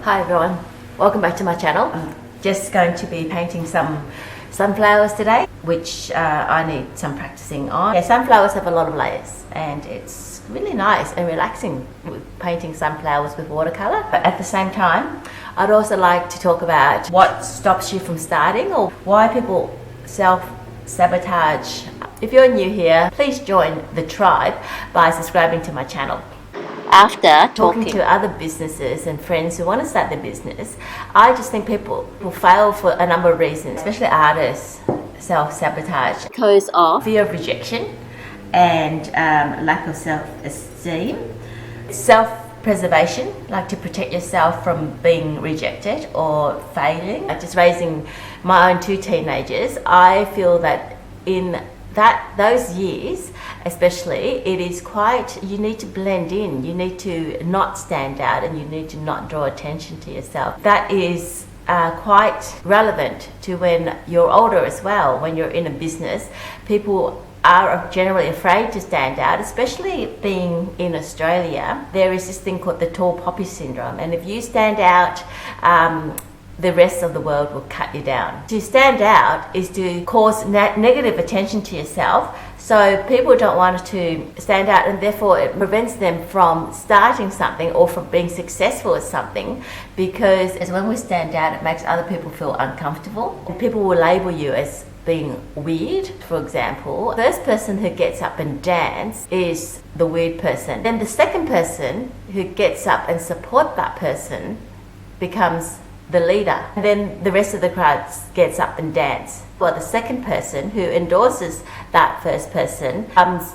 Hi everyone, welcome back to my channel. I'm just going to be painting some sunflowers today, which I need some practicing on. Yeah, sunflowers have a lot of layers and it's really nice and relaxing with painting sunflowers with watercolor. But at the same time, I'd also like to talk about what stops you from starting or why people self-sabotage. If you're new here, please join the tribe by subscribing to my channel. After talking to other businesses and friends who want to start their business, I just think people will fail for a number of reasons, especially artists self-sabotage because of fear of rejection and lack of self-esteem, self-preservation, like to protect yourself from being rejected or failing. Like just raising my own two teenagers, I feel that in those years especially, it is quite, you need to blend in, you need to not stand out, and you need to not draw attention to yourself. That is quite relevant to when you're older as well. When you're in a business, people are generally afraid to stand out, especially being in Australia. There is this thing called the tall poppy syndrome, and if you stand out, the rest of the world will cut you down. To stand out is to cause negative attention to yourself, so people don't want to stand out, and therefore it prevents them from starting something or from being successful at something, because as when we stand out, it makes other people feel uncomfortable. People will label you as being weird. For example, the first person who gets up and dance is the weird person. Then the second person who gets up and support that person becomes the leader. And then the rest of the crowd gets up and dance. Well, the second person who endorses that first person becomes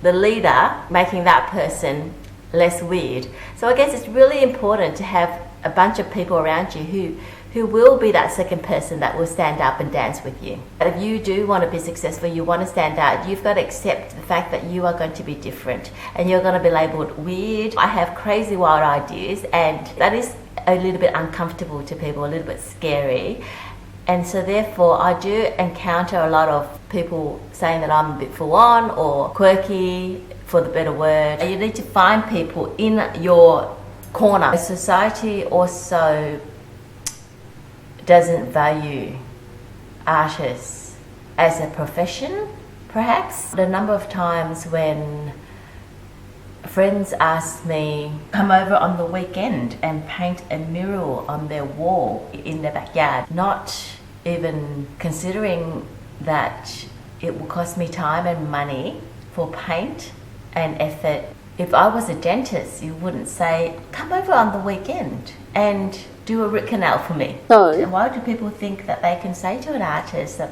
the leader, making that person less weird. So I guess it's really important to have a bunch of people around you who will be that second person that will stand up and dance with you. But if you do want to be successful, you want to stand out, you've got to accept the fact that you are going to be different and you're going to be labeled weird. I have crazy wild ideas, and that is a little bit uncomfortable to people, a little bit scary. And so therefore I do encounter a lot of people saying that I'm a bit full on or quirky, for the better word. You need to find people in your corner. Society also doesn't value artists as a profession, perhaps. The number of times when friends ask me, come over on the weekend and paint a mural on their wall in their backyard, not even considering that it will cost me time and money for paint and effort. If I was a dentist, you wouldn't say, come over on the weekend and do a root canal for me. So why do people think that they can say to an artist that,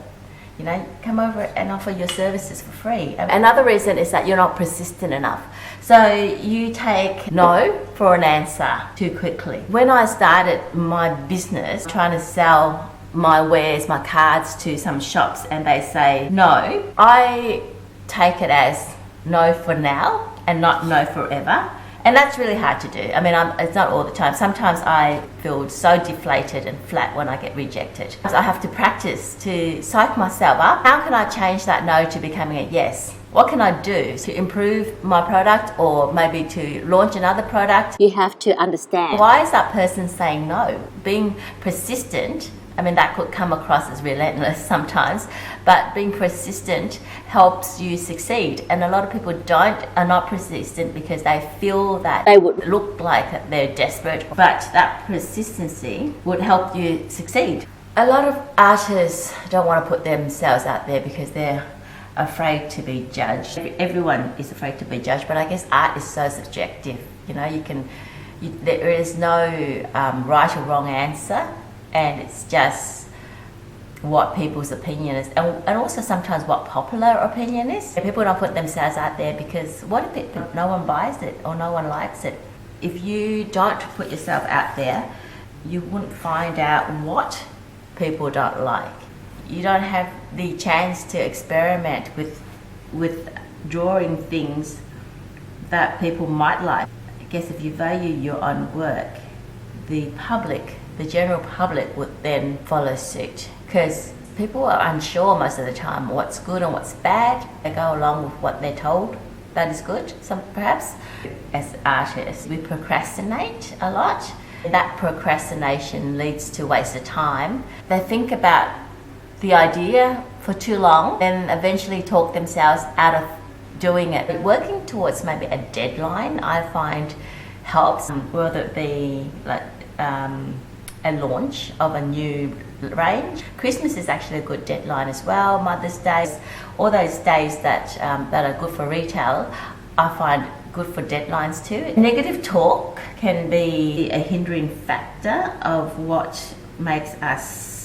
you know, come over and offer your services for free? Another reason is that you're not persistent enough. So you take no for an answer too quickly. When I started my business, trying to sell my wares, my cards to some shops, and they say no, I take it as no for now and not no forever. And that's really hard to do. I mean, it's not all the time. Sometimes I feel so deflated and flat when I get rejected. I have to practice to psych myself up. How can I change that no to becoming a yes? What can I do to improve my product, or maybe to launch another product? You have to understand, why is that person saying no? Being persistent, I mean, that could come across as relentless sometimes, but being persistent helps you succeed. And a lot of people are not persistent because they feel that they would look like they're desperate, but that persistency would help you succeed. A lot of artists don't want to put themselves out there because they're afraid to be judged. Everyone is afraid to be judged, but I guess art is so subjective. You know, there is no right or wrong answer. And it's just what people's opinion is, and also sometimes what popular opinion is. People don't put themselves out there because what if no one buys it or no one likes it? If you don't put yourself out there, you wouldn't find out what people don't like. You don't have the chance to experiment with drawing things that people might like. I guess if you value your own work, the general public would then follow suit, because people are unsure most of the time what's good and what's bad. They go along with what they're told that is good. Perhaps as artists, we procrastinate a lot. That procrastination leads to waste of time. They think about the idea for too long, then eventually talk themselves out of doing it. Working towards maybe a deadline, I find helps, whether it be like a launch of a new range. Christmas is actually a good deadline as well. Mother's Day, all those days that are good for retail, I find good for deadlines too. Negative talk can be a hindering factor of what makes us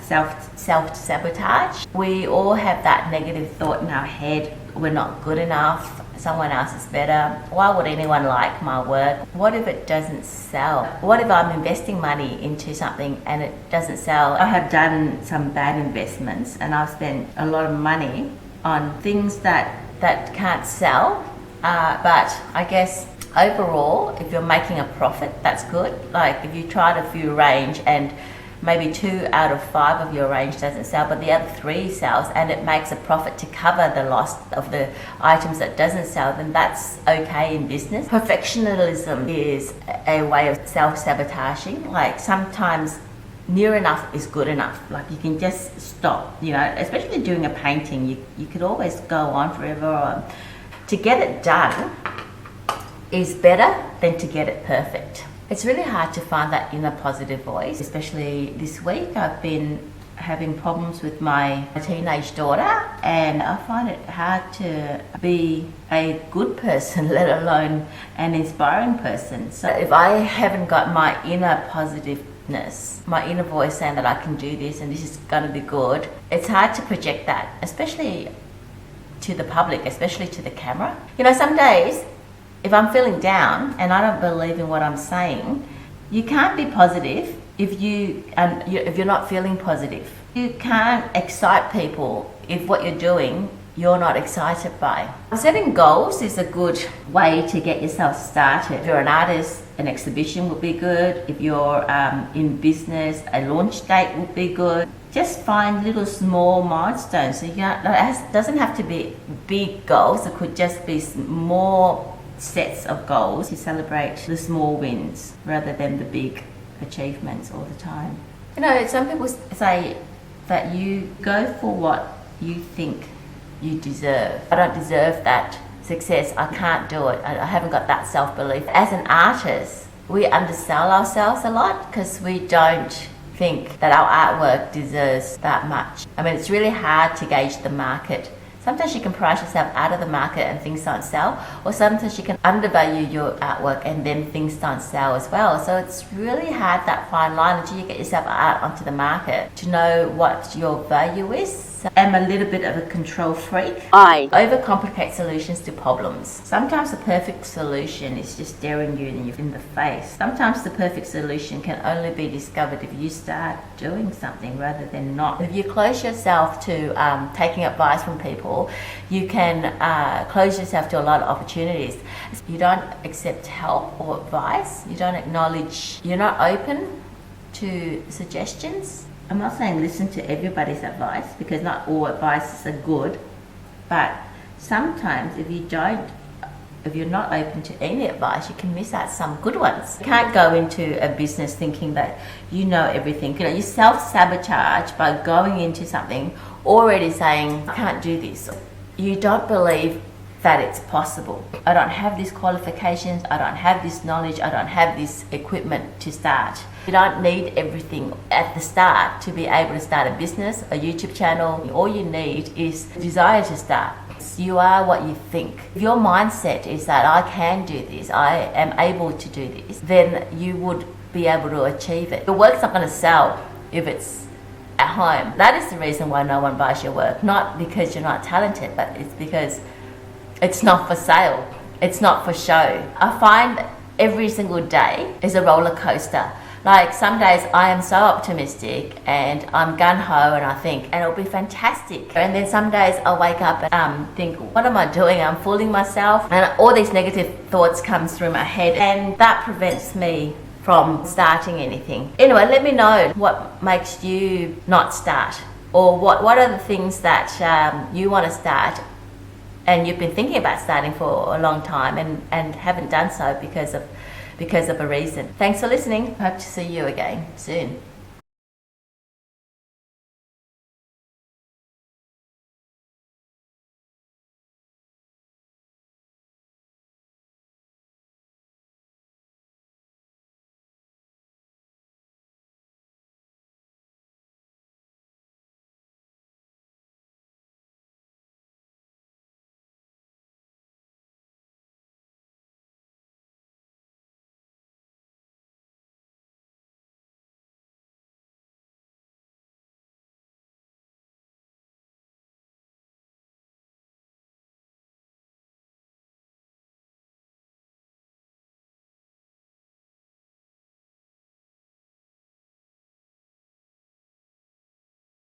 self-sabotage. We all have that negative thought in our head. We're not good enough. Someone else is better. Why would anyone like my work? What if it doesn't sell? What if I'm investing money into something and it doesn't sell? I have done some bad investments and I've spent a lot of money on things that can't sell. But I guess overall, if you're making a profit, that's good. Like if you tried a few range and maybe 2 out of 5 of your range doesn't sell, but the other 3 sells and it makes a profit to cover the loss of the items that doesn't sell, then that's okay in business. Perfectionism is a way of self-sabotaging. Like sometimes near enough is good enough. Like you can just stop, especially doing a painting, you could always go on forever. To get it done is better than to get it perfect. It's really hard to find that inner positive voice, especially this week. I've been having problems with my teenage daughter and I find it hard to be a good person, let alone an inspiring person. So if I haven't got my inner positiveness, my inner voice saying that I can do this and this is going to be good, it's hard to project that, especially to the public, especially to the camera. Some days, if I'm feeling down and I don't believe in what I'm saying, you can't be positive if you're not feeling positive. You can't excite people if what you're doing you're not excited by. Setting goals is a good way to get yourself started. If you're an artist, an exhibition would be good. If you're in business, a launch date would be good. Just find little small milestones. So it doesn't have to be big goals. It could just be more sets of goals to celebrate the small wins rather than the big achievements all the time. Some people say that you go for what you think you deserve. I don't deserve that success. I can't do it. I haven't got that self-belief. As an artist, we undersell ourselves a lot because we don't think that our artwork deserves that much. It's really hard to gauge the market. Sometimes you can price yourself out of the market and things don't sell, or sometimes you can undervalue your artwork and then things don't sell as well. So it's really hard, that fine line, until you get yourself out onto the market to know what your value is. I'm a little bit of a control freak. I overcomplicate solutions to problems. Sometimes the perfect solution is just staring you in the face. Sometimes the perfect solution can only be discovered if you start doing something rather than not. If you close yourself to taking advice from people, you can close yourself to a lot of opportunities. You don't accept help or advice. You don't acknowledge, you're not open to suggestions. I'm not saying listen to everybody's advice, because not all advices are good, but sometimes if you're not open to any advice, you can miss out some good ones. You can't go into a business thinking that you know everything. You self-sabotage by going into something already saying, I can't do this. You don't believe that it's possible. I don't have these qualifications, I don't have this knowledge, I don't have this equipment to start. You don't need everything at the start to be able to start a business, a YouTube channel. All you need is desire to start. You are what you think. If your mindset is that I can do this, I am able to do this, then you would be able to achieve it. Your work's not going to sell if it's at home. That is the reason why no one buys your work. Not because you're not talented, but it's because it's not for sale. It's not for show. I find every single day is a roller coaster. Like some days I am so optimistic and I'm gung-ho and I think, and it'll be fantastic. And then some days I'll wake up and think, what am I doing? I'm fooling myself. And all these negative thoughts come through my head, and that prevents me from starting anything. Anyway, let me know what makes you not start, or what are the things that you want to start and you've been thinking about starting for a long time and haven't done so because of because of a reason. Thanks for listening. Hope to see you again soon.